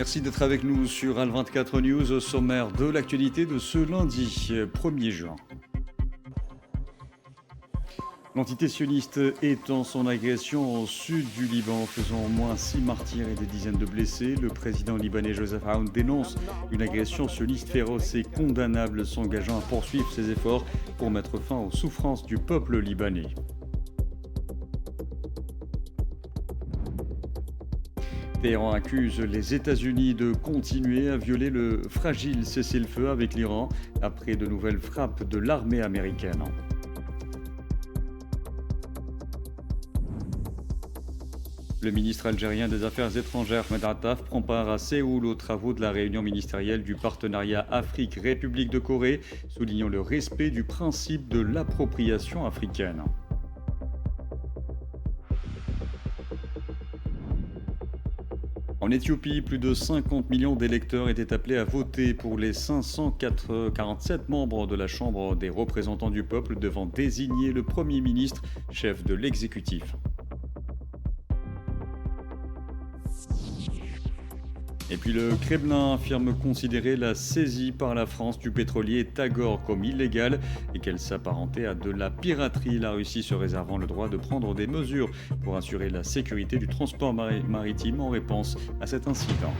merci d'être avec nous sur Al24 News, au sommaire de l'actualité de ce lundi 1er juin. L'entité sioniste étend son agression au sud du Liban, faisant au moins 6 martyrs et des dizaines de blessés. Le président libanais Joseph Aoun dénonce une agression sioniste féroce et condamnable, s'engageant à poursuivre ses efforts pour mettre fin aux souffrances du peuple libanais. Téhéran accuse les États-Unis de continuer à violer le fragile cessez-le-feu avec l'Iran après de nouvelles frappes de l'armée américaine. Le ministre algérien des Affaires étrangères, Ahmed Attaf, prend part à Séoul aux travaux de la réunion ministérielle du partenariat Afrique-République de Corée, soulignant le respect du principe de l'appropriation africaine. En Éthiopie, plus de 50 millions d'électeurs étaient appelés à voter pour les 547 membres de la Chambre des représentants du peuple devant désigner le Premier ministre, chef de l'exécutif. Et puis le Kremlin affirme considérer la saisie par la France du pétrolier Tagor comme illégale et qu'elle s'apparentait à de la piraterie, la Russie se réservant le droit de prendre des mesures pour assurer la sécurité du transport maritime en réponse à cet incident.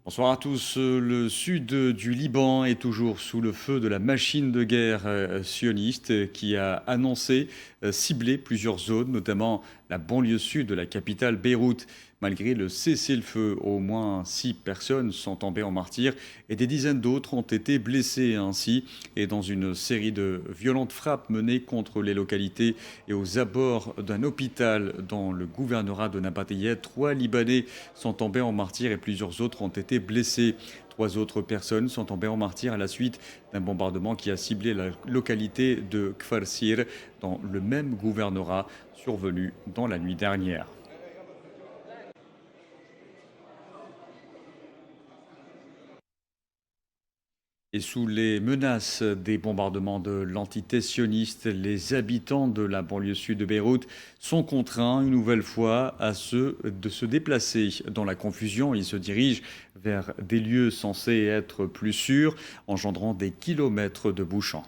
Bonsoir à tous. Le sud du Liban est toujours sous le feu de la machine de guerre sioniste qui a annoncé cibler plusieurs zones, notamment la banlieue sud de la capitale Beyrouth. Malgré le cessez-le-feu, au moins 6 personnes sont tombées en martyrs et des dizaines d'autres ont été blessées ainsi. Et dans une série de violentes frappes menées contre les localités et aux abords d'un hôpital dans le gouvernorat de Nabateyeh, 3 Libanais sont tombés en martyrs et plusieurs autres ont été blessés. 3 autres personnes sont tombées en martyrs à la suite d'un bombardement qui a ciblé la localité de Kfar Sir dans le même gouvernorat survenu dans la nuit dernière. Et sous les menaces des bombardements de l'entité sioniste, les habitants de la banlieue sud de Beyrouth sont contraints une nouvelle fois de se déplacer dans la confusion. Ils se dirigent vers des lieux censés être plus sûrs, engendrant des kilomètres de bouchons.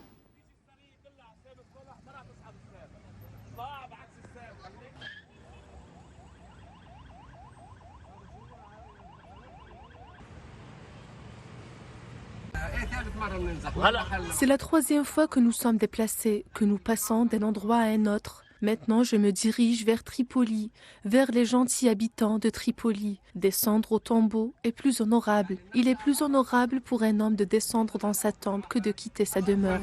C'est la 3e fois que nous sommes déplacés, que nous passons d'un endroit à un autre. Maintenant, je me dirige vers Tripoli, vers les gentils habitants de Tripoli. Descendre au tombeau est plus honorable. Il est plus honorable pour un homme de descendre dans sa tombe que de quitter sa demeure.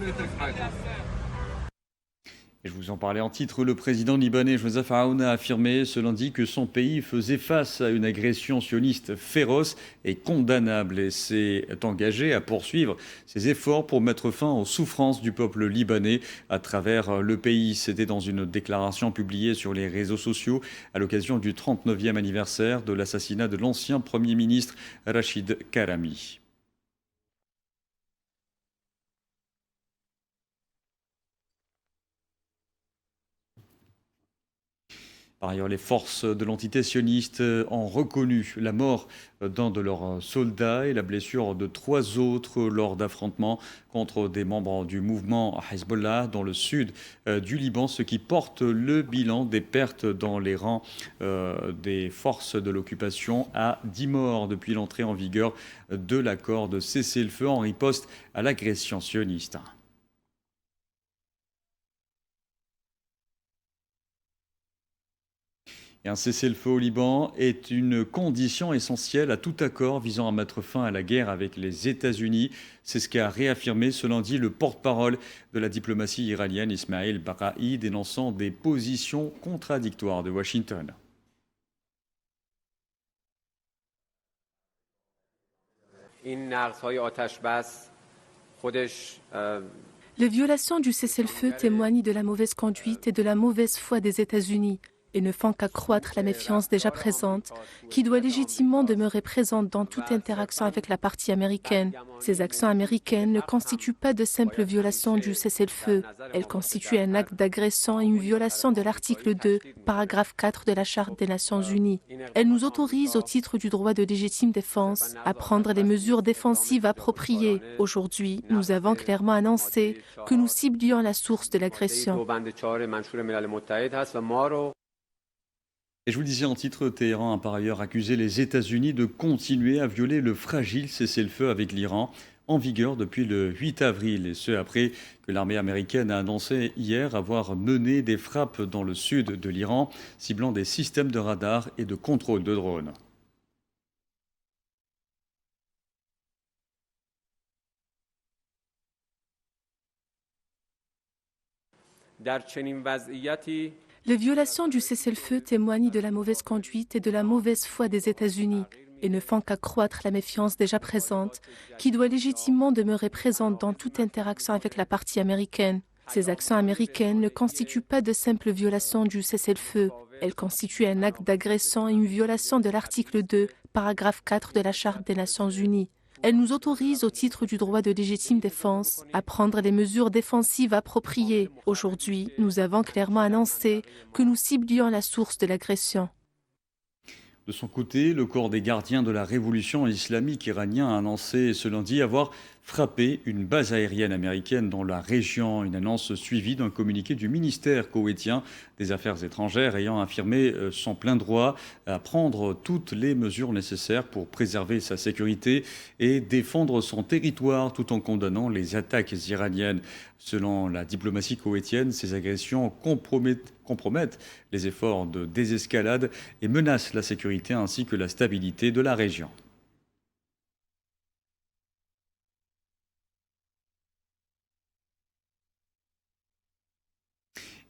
Et je vous en parlais en titre, le président libanais Joseph Aoun a affirmé ce lundi que son pays faisait face à une agression sioniste féroce et condamnable et s'est engagé à poursuivre ses efforts pour mettre fin aux souffrances du peuple libanais à travers le pays. C'était dans une déclaration publiée sur les réseaux sociaux à l'occasion du 39e anniversaire de l'assassinat de l'ancien Premier ministre Rachid Karami. Par ailleurs, les forces de l'entité sioniste ont reconnu la mort d'un de leurs soldats et la blessure de 3 autres lors d'affrontements contre des membres du mouvement Hezbollah dans le sud du Liban, ce qui porte le bilan des pertes dans les rangs des forces de l'occupation à 10 morts depuis l'entrée en vigueur de l'accord de cessez-le-feu en riposte à l'agression sioniste. Et un cessez-le-feu au Liban est une condition essentielle à tout accord visant à mettre fin à la guerre avec les États-Unis. C'est ce qu'a réaffirmé ce lundi le porte-parole de la diplomatie iranienne, Ismail Baqai, dénonçant des positions contradictoires de Washington. Les violations du cessez-le-feu témoignent de la mauvaise conduite et de la mauvaise foi des États-Unis. et ne font qu'accroître la méfiance déjà présente, qui doit légitimement demeurer présente dans toute interaction avec la partie américaine. Ces actions américaines ne constituent pas de simples violations du cessez-le-feu. Elles constituent un acte d'agression et une violation de l'article 2, paragraphe 4 de la Charte des Nations Unies. Elles nous autorisent, au titre du droit de légitime défense, à prendre les mesures défensives appropriées. Aujourd'hui, nous avons clairement annoncé que nous ciblions la source de l'agression. Et je vous le disais en titre, Téhéran a par ailleurs accusé les États-Unis de continuer à violer le fragile cessez-le-feu avec l'Iran, en vigueur depuis le 8 avril, et ce après que l'armée américaine a annoncé hier avoir mené des frappes dans le sud de l'Iran, ciblant des systèmes de radar et de contrôle de drones. Les violations du cessez-le-feu témoignent de la mauvaise conduite et de la mauvaise foi des États-Unis et ne font qu'accroître la méfiance déjà présente, qui doit légitimement demeurer présente dans toute interaction avec la partie américaine. Ces actions américaines ne constituent pas de simples violations du cessez-le-feu. Elles constituent un acte d'agression et une violation de l'article 2, paragraphe 4 de la Charte des Nations Unies. Elles nous autorisent, au titre du droit de légitime défense, à prendre les mesures défensives appropriées. Aujourd'hui, nous avons clairement annoncé que nous ciblions la source de l'agression. De son côté, le corps des gardiens de la révolution islamique iranien a annoncé ce lundi avoir frappé une base aérienne américaine dans la région. Une annonce suivie d'un communiqué du ministère koweïtien des Affaires étrangères ayant affirmé son plein droit à prendre toutes les mesures nécessaires pour préserver sa sécurité et défendre son territoire tout en condamnant les attaques iraniennes. Selon la diplomatie koweïtienne, ces agressions compromettent les efforts de désescalade et menacent la sécurité ainsi que la stabilité de la région.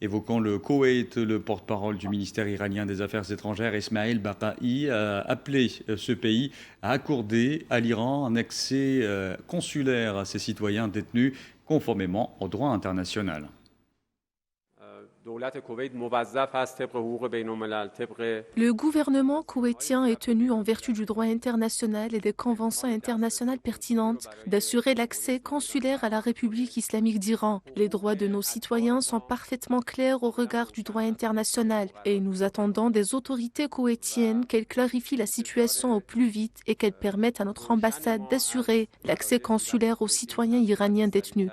Évoquant le Koweït, le porte-parole du ministère iranien des Affaires étrangères, Esmaël Baqa'i, a appelé ce pays à accorder à l'Iran un accès consulaire à ses citoyens détenus conformément au droit international. Le gouvernement koweïtien est tenu, en vertu du droit international et des conventions internationales pertinentes, d'assurer l'accès consulaire à la République islamique d'Iran. Les droits de nos citoyens sont parfaitement clairs au regard du droit international et nous attendons des autorités koweïtiennes qu'elles clarifient la situation au plus vite et qu'elles permettent à notre ambassade d'assurer l'accès consulaire aux citoyens iraniens détenus.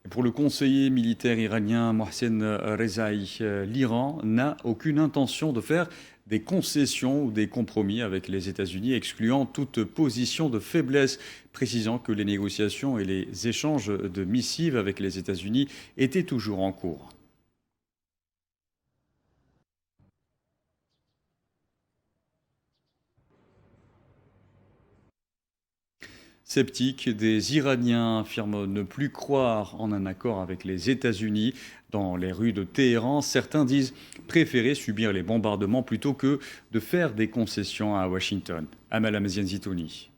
Pour le conseiller militaire iranien Mohsen Rezaei, l'Iran n'a aucune intention de faire des concessions ou des compromis avec les États-Unis, excluant toute position de faiblesse, précisant que les négociations et les échanges de missives avec les États-Unis étaient toujours en cours. Sceptiques, des Iraniens affirment ne plus croire en un accord avec les États-Unis. Dans les rues de Téhéran, certains disent préférer subir les bombardements plutôt que de faire des concessions à Washington. Amal Amazian Zitouni.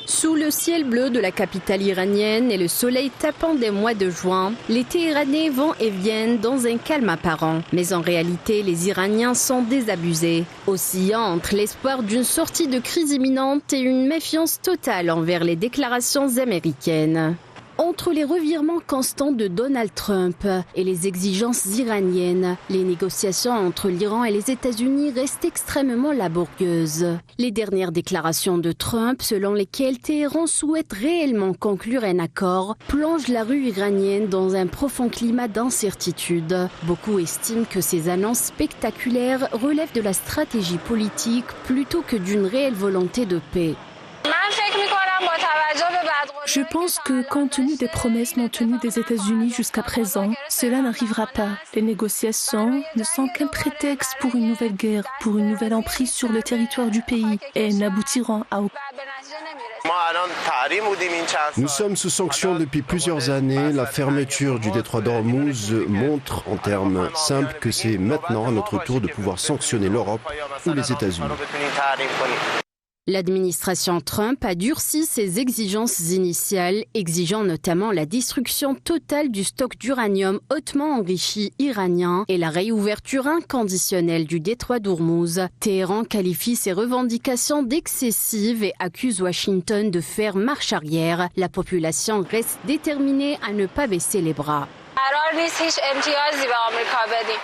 Sous le ciel bleu de la capitale iranienne et le soleil tapant des mois de juin, les Téhéranais vont et viennent dans un calme apparent. Mais en réalité, les Iraniens sont désabusés, oscillant entre l'espoir d'une sortie de crise imminente et une méfiance totale envers les déclarations américaines. Entre les revirements constants de Donald Trump et les exigences iraniennes, les négociations entre l'Iran et les États-Unis restent extrêmement laborieuses. Les dernières déclarations de Trump, selon lesquelles Téhéran souhaite réellement conclure un accord, plongent la rue iranienne dans un profond climat d'incertitude. Beaucoup estiment que ces annonces spectaculaires relèvent de la stratégie politique plutôt que d'une réelle volonté de paix. Je pense que, compte tenu des promesses non tenues des États-Unis jusqu'à présent, cela n'arrivera pas. Les négociations ne sont qu'un prétexte pour une nouvelle guerre, pour une nouvelle emprise sur le territoire du pays, et elles n'aboutiront à aucun. Nous sommes sous sanctions depuis plusieurs années. La fermeture du détroit d'Ormuz montre en termes simples que c'est maintenant à notre tour de pouvoir sanctionner l'Europe ou les États-Unis. L'administration Trump a durci ses exigences initiales, exigeant notamment la destruction totale du stock d'uranium hautement enrichi iranien et la réouverture inconditionnelle du détroit d'Ormuz. Téhéran qualifie ces revendications d'excessives et accuse Washington de faire marche arrière. La population reste déterminée à ne pas baisser les bras.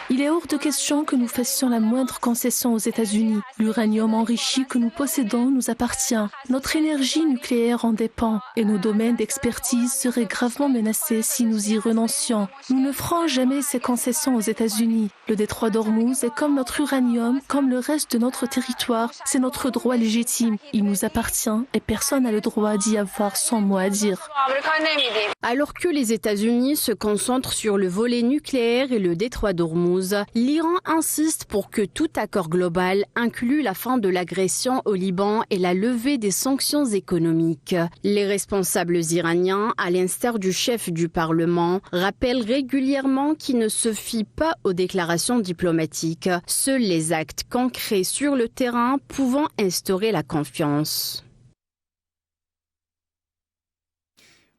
Il est hors de question que nous fassions la moindre concession aux États-Unis. L'uranium enrichi que nous possédons nous appartient. Notre énergie nucléaire en dépend et nos domaines d'expertise seraient gravement menacés si nous y renoncions. Nous ne ferons jamais ces concessions aux États-Unis. Le détroit d'Ormuz est comme notre uranium, comme le reste de notre territoire. C'est notre droit légitime. Il nous appartient et personne n'a le droit d'y avoir son mot à dire. Alors que les États-Unis se concentrent sur le volet nucléaire et le détroit d'Ormuz, l'Iran insiste pour que tout accord global inclue la fin de l'agression au Liban et la levée des sanctions économiques. Les responsables iraniens, à l'instar du chef du Parlement, rappellent régulièrement qu'ils ne se fient pas aux déclarations diplomatiques, seuls les actes concrets sur le terrain pouvant instaurer la confiance.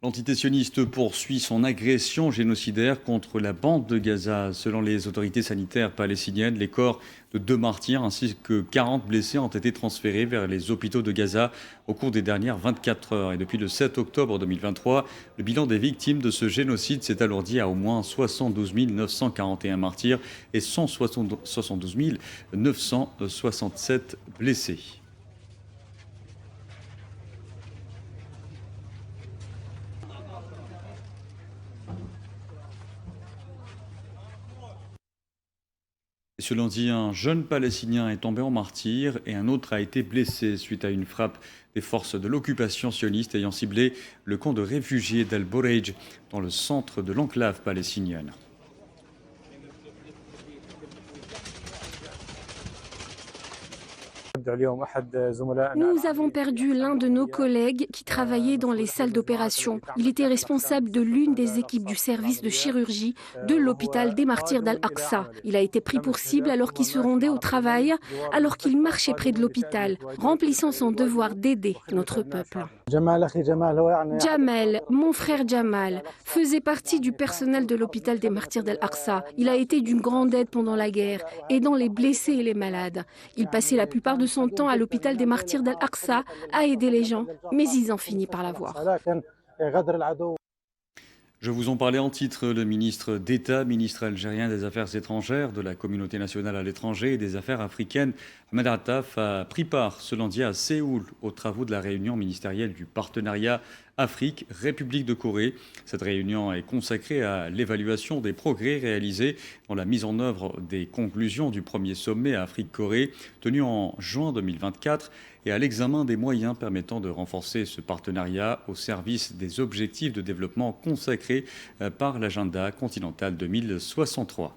L'entité sioniste poursuit son agression génocidaire contre la bande de Gaza. Selon les autorités sanitaires palestiniennes, les corps de 2 martyrs ainsi que 40 blessés ont été transférés vers les hôpitaux de Gaza au cours des dernières 24 heures. Et depuis le 7 octobre 2023, le bilan des victimes de ce génocide s'est alourdi à au moins 72 941 martyrs et 172 967 blessés. Ce lundi, un jeune Palestinien est tombé en martyr et un autre a été blessé suite à une frappe des forces de l'occupation sioniste ayant ciblé le camp de réfugiés d'Al-Boreij dans le centre de l'enclave palestinienne. Nous avons perdu l'un de nos collègues qui travaillait dans les salles d'opération. Il était responsable de l'une des équipes du service de chirurgie de l'hôpital des Martyrs d'Al-Aqsa. Il a été pris pour cible alors qu'il se rendait au travail, alors qu'il marchait près de l'hôpital, remplissant son devoir d'aider notre peuple. Jamal, mon frère Jamal, faisait partie du personnel de l'hôpital des Martyrs d'Al-Aqsa. Il a été d'une grande aide pendant la guerre, aidant les blessés et les malades. Il passait la plupart de son temps à l'hôpital des Martyrs d'Al-Aqsa à aider les gens, mais ils ont fini par l'avoir. Je vous en parlais en titre, le ministre d'État, ministre algérien des Affaires étrangères, de la communauté nationale à l'étranger et des Affaires africaines, Ahmed Attaf, a pris part ce lundi à Séoul aux travaux de la réunion ministérielle du partenariat Afrique-République de Corée. Cette réunion est consacrée à l'évaluation des progrès réalisés dans la mise en œuvre des conclusions du premier sommet Afrique-Corée tenu en juin 2024 et à l'examen des moyens permettant de renforcer ce partenariat au service des objectifs de développement consacrés par l'agenda continental 2063.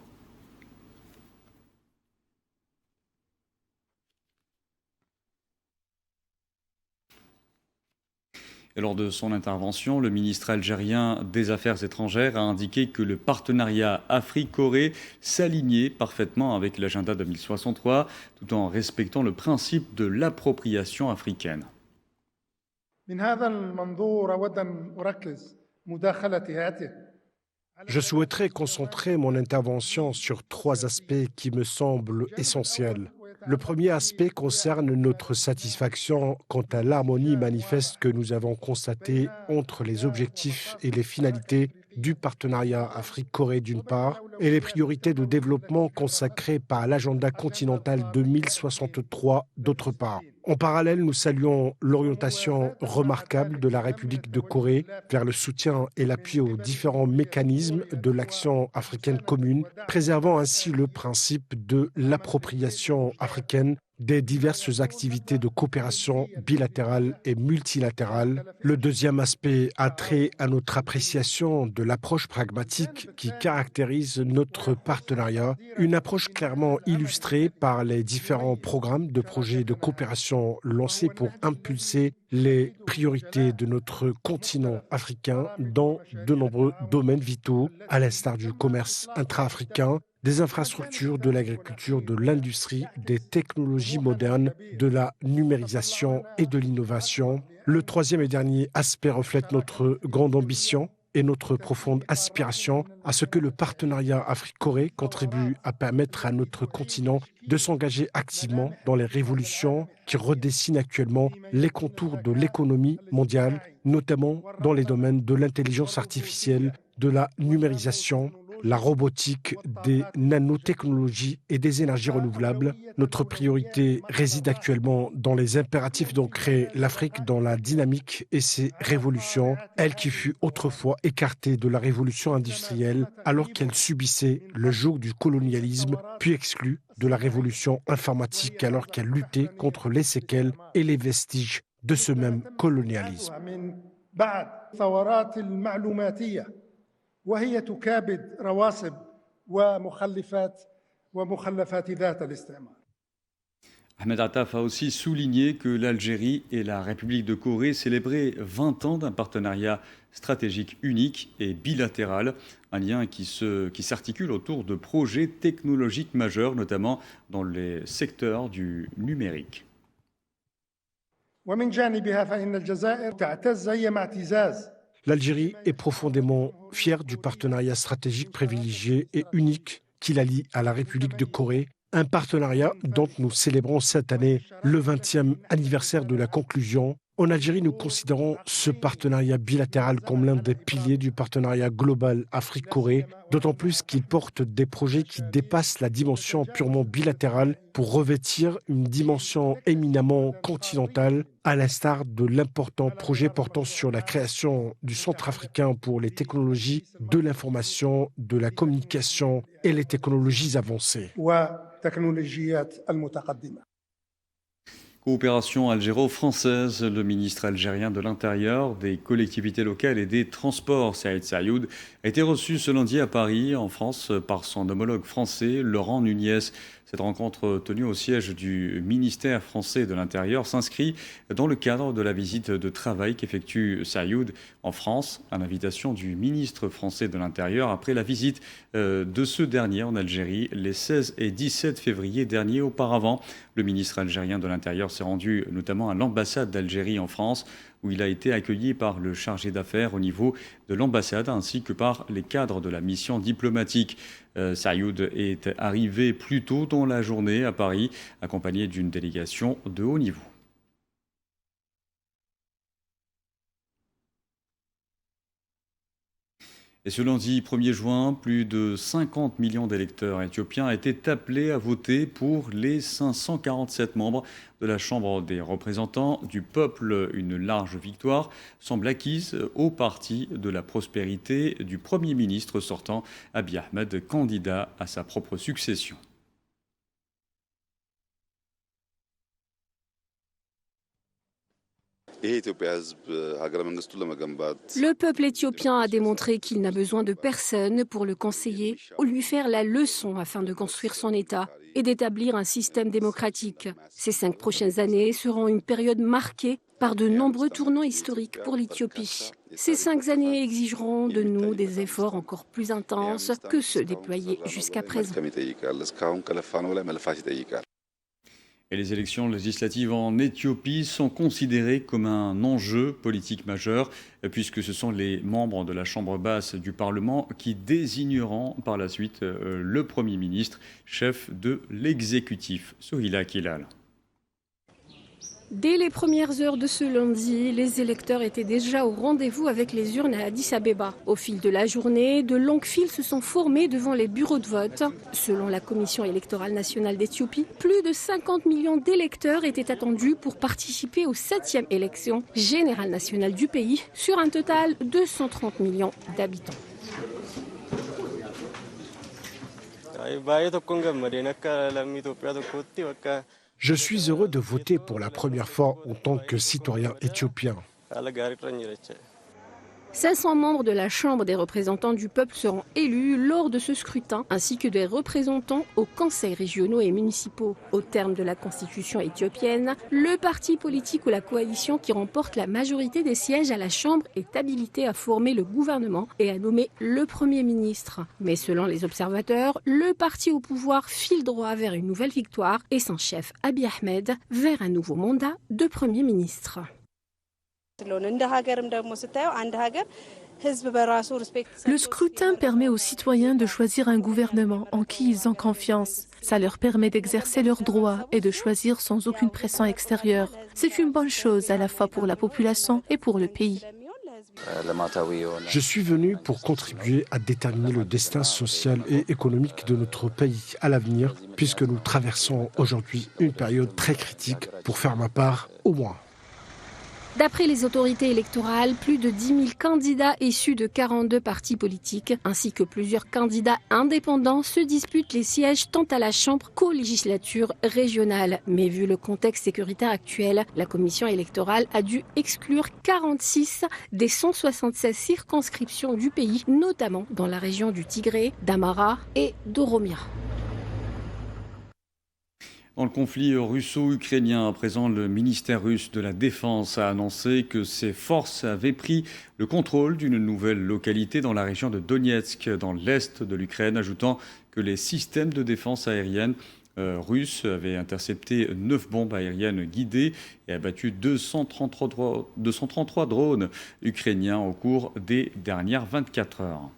Et lors de son intervention, le ministre algérien des Affaires étrangères a indiqué que le partenariat Afrique-Corée s'alignait parfaitement avec l'agenda 2063, tout en respectant le principe de l'appropriation africaine. Je souhaiterais concentrer mon intervention sur 3 aspects qui me semblent essentiels. Le premier aspect concerne notre satisfaction quant à l'harmonie manifeste que nous avons constatée entre les objectifs et les finalités du partenariat Afrique-Corée d'une part et les priorités de développement consacrées par l'agenda continental 2063 d'autre part. En parallèle, nous saluons l'orientation remarquable de la République de Corée vers le soutien et l'appui aux différents mécanismes de l'action africaine commune, préservant ainsi le principe de l'appropriation africaine des diverses activités de coopération bilatérale et multilatérale. Le deuxième aspect a trait à notre appréciation de l'approche pragmatique qui caractérise notre partenariat, une approche clairement illustrée par les différents programmes de projets de coopération lancés pour impulser les priorités de notre continent africain dans de nombreux domaines vitaux, à l'instar du commerce intra-africain, des infrastructures, de l'agriculture, de l'industrie, des technologies modernes, de la numérisation et de l'innovation. Le troisième et dernier aspect reflète notre grande ambition et notre profonde aspiration à ce que le partenariat Afrique-Corée contribue à permettre à notre continent de s'engager activement dans les révolutions qui redessinent actuellement les contours de l'économie mondiale, notamment dans les domaines de l'intelligence artificielle, de la numérisation, la robotique, des nanotechnologies et des énergies renouvelables. Notre priorité réside actuellement dans les impératifs d'ancrer l'Afrique dans la dynamique et ses révolutions, elle qui fut autrefois écartée de la révolution industrielle alors qu'elle subissait le joug du colonialisme, puis exclue de la révolution informatique alors qu'elle luttait contre les séquelles et les vestiges de ce même colonialisme. وهي تكابد رواسب ومخلفات ذات الاستعمار. Ahmed Attaf a aussi souligné que l'Algérie et la République de Corée célébraient 20 ans d'un partenariat stratégique unique et bilatéral, un lien qui s'articule autour de projets technologiques majeurs, notamment dans les secteurs du numérique. ومن جانبها فإن الجزائر تعتز أيما اعتزاز. L'Algérie est profondément fière du partenariat stratégique privilégié et unique qui la lie à la République de Corée, un partenariat dont nous célébrons cette année le 20e anniversaire de la conclusion. En Algérie, nous considérons ce partenariat bilatéral comme l'un des piliers du partenariat global Afrique-Corée, d'autant plus qu'il porte des projets qui dépassent la dimension purement bilatérale pour revêtir une dimension éminemment continentale, à l'instar de l'important projet portant sur la création du Centre africain pour les technologies de l'information, de la communication et les technologies avancées. Coopération algéro-française, le ministre algérien de l'Intérieur, des collectivités locales et des transports, Saïd Saïoud, a été reçu ce lundi à Paris, en France, par son homologue français, Laurent Nunez. Cette rencontre tenue au siège du ministère français de l'Intérieur s'inscrit dans le cadre de la visite de travail qu'effectue Saïoud en France, à l'invitation du ministre français de l'Intérieur, après la visite de ce dernier en Algérie les 16 et 17 février dernier. Auparavant, le ministre algérien de l'Intérieur s'est rendu notamment à l'ambassade d'Algérie en France, où il a été accueilli par le chargé d'affaires au niveau de l'ambassade ainsi que par les cadres de la mission diplomatique. Saïoud est arrivé plus tôt dans la journée à Paris, accompagné d'une délégation de haut niveau. Et ce lundi 1er juin, plus de 50 millions d'électeurs éthiopiens étaient appelés à voter pour les 547 membres de la Chambre des représentants du peuple. Une large victoire semble acquise au parti de la prospérité du Premier ministre sortant, Abiy Ahmed, candidat à sa propre succession. Le peuple éthiopien a démontré qu'il n'a besoin de personne pour le conseiller ou lui faire la leçon afin de construire son État et d'établir un système démocratique. Ces 5 prochaines années seront une période marquée par de nombreux tournants historiques pour l'Éthiopie. Ces 5 années exigeront de nous des efforts encore plus intenses que ceux déployés jusqu'à présent. Et les élections législatives en Éthiopie sont considérées comme un enjeu politique majeur, puisque ce sont les membres de la Chambre basse du Parlement qui désigneront par la suite le Premier ministre, chef de l'exécutif. Sohila Kilal. Dès les premières heures de ce lundi, les électeurs étaient déjà au rendez-vous avec les urnes à Addis Abeba. Au fil de la journée, de longues files se sont formées devant les bureaux de vote. Selon la Commission électorale nationale d'Éthiopie, plus de 50 millions d'électeurs étaient attendus pour participer aux 7e élections générales nationales du pays, sur un total de 130 millions d'habitants. Je suis heureux de voter pour la première fois en tant que citoyen éthiopien. 500 membres de la Chambre des représentants du peuple seront élus lors de ce scrutin, ainsi que des représentants aux conseils régionaux et municipaux. Au terme de la constitution éthiopienne, le parti politique ou la coalition qui remporte la majorité des sièges à la Chambre est habilité à former le gouvernement et à nommer le Premier ministre. Mais selon les observateurs, le parti au pouvoir file droit vers une nouvelle victoire et son chef Abiy Ahmed vers un nouveau mandat de Premier ministre. Le scrutin permet aux citoyens de choisir un gouvernement en qui ils ont confiance. Ça leur permet d'exercer leurs droits et de choisir sans aucune pression extérieure. C'est une bonne chose à la fois pour la population et pour le pays. Je suis venu pour contribuer à déterminer le destin social et économique de notre pays à l'avenir, puisque nous traversons aujourd'hui une période très critique. Pour faire ma part, au moins. D'après les autorités électorales, plus de 10 000 candidats issus de 42 partis politiques, ainsi que plusieurs candidats indépendants, se disputent les sièges tant à la Chambre qu'aux législatures régionales. Mais vu le contexte sécuritaire actuel, la commission électorale a dû exclure 46 des 176 circonscriptions du pays, notamment dans la région du Tigré, d'Amara et d'Oromia. Dans le conflit russo-ukrainien, à présent, le ministère russe de la Défense a annoncé que ses forces avaient pris le contrôle d'une nouvelle localité dans la région de Donetsk, dans l'est de l'Ukraine, ajoutant que les systèmes de défense aérienne russes avaient intercepté 9 bombes aériennes guidées et abattu 233 drones ukrainiens au cours des dernières 24 heures.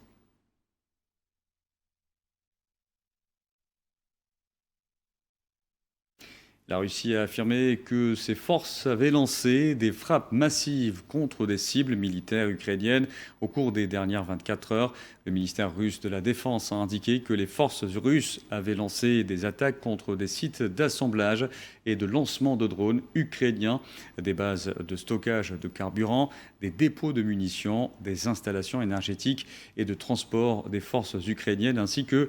La Russie a affirmé que ses forces avaient lancé des frappes massives contre des cibles militaires ukrainiennes au cours des dernières 24 heures. Le ministère russe de la Défense a indiqué que les forces russes avaient lancé des attaques contre des sites d'assemblage et de lancement de drones ukrainiens, des bases de stockage de carburant, des dépôts de munitions, des installations énergétiques et de transport des forces ukrainiennes, ainsi que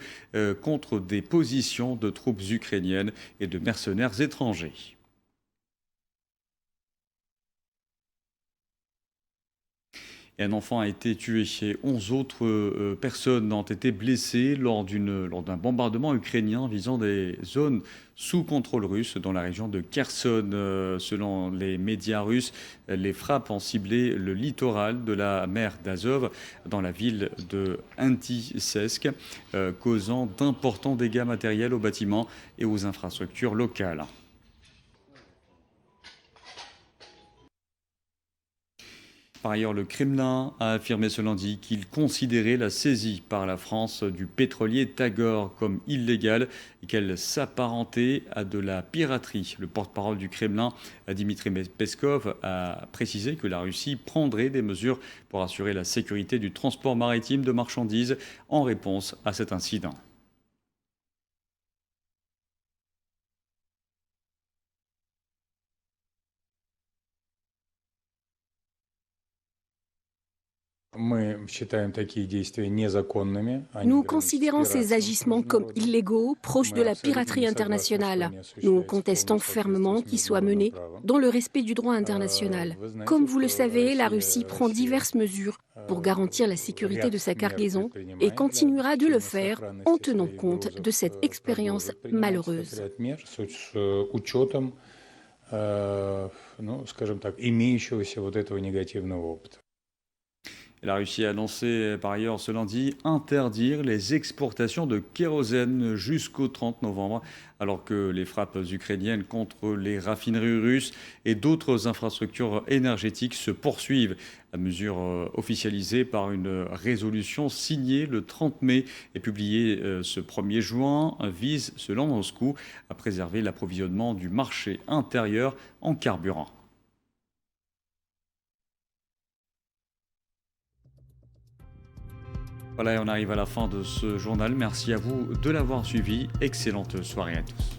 contre des positions de troupes ukrainiennes et de mercenaires étrangers. Et un enfant a été tué et 11 autres personnes ont été blessées lors d'un bombardement ukrainien visant des zones sous contrôle russe dans la région de Kherson. Selon les médias russes, les frappes ont ciblé le littoral de la mer d'Azov dans la ville de Antisesk, causant d'importants dégâts matériels aux bâtiments et aux infrastructures locales. Par ailleurs, le Kremlin a affirmé ce lundi qu'il considérait la saisie par la France du pétrolier Tagor comme illégale et qu'elle s'apparentait à de la piraterie. Le porte-parole du Kremlin, Dmitry Peskov, a précisé que la Russie prendrait des mesures pour assurer la sécurité du transport maritime de marchandises en réponse à cet incident. Nous considérons ces agissements comme illégaux, proches de la piraterie internationale. Nous contestons fermement qu'ils soient menés dans le respect du droit international. Comme vous le savez, la Russie prend diverses mesures pour garantir la sécurité de sa cargaison et continuera de le faire en tenant compte de cette expérience malheureuse. La Russie a annoncé par ailleurs ce lundi interdire les exportations de kérosène jusqu'au 30 novembre, alors que les frappes ukrainiennes contre les raffineries russes et d'autres infrastructures énergétiques se poursuivent. La mesure officialisée par une résolution signée le 30 mai et publiée ce 1er juin vise, selon Moscou, à préserver l'approvisionnement du marché intérieur en carburant. Voilà, et on arrive à la fin de ce journal. Merci à vous de l'avoir suivi. Excellente soirée à tous.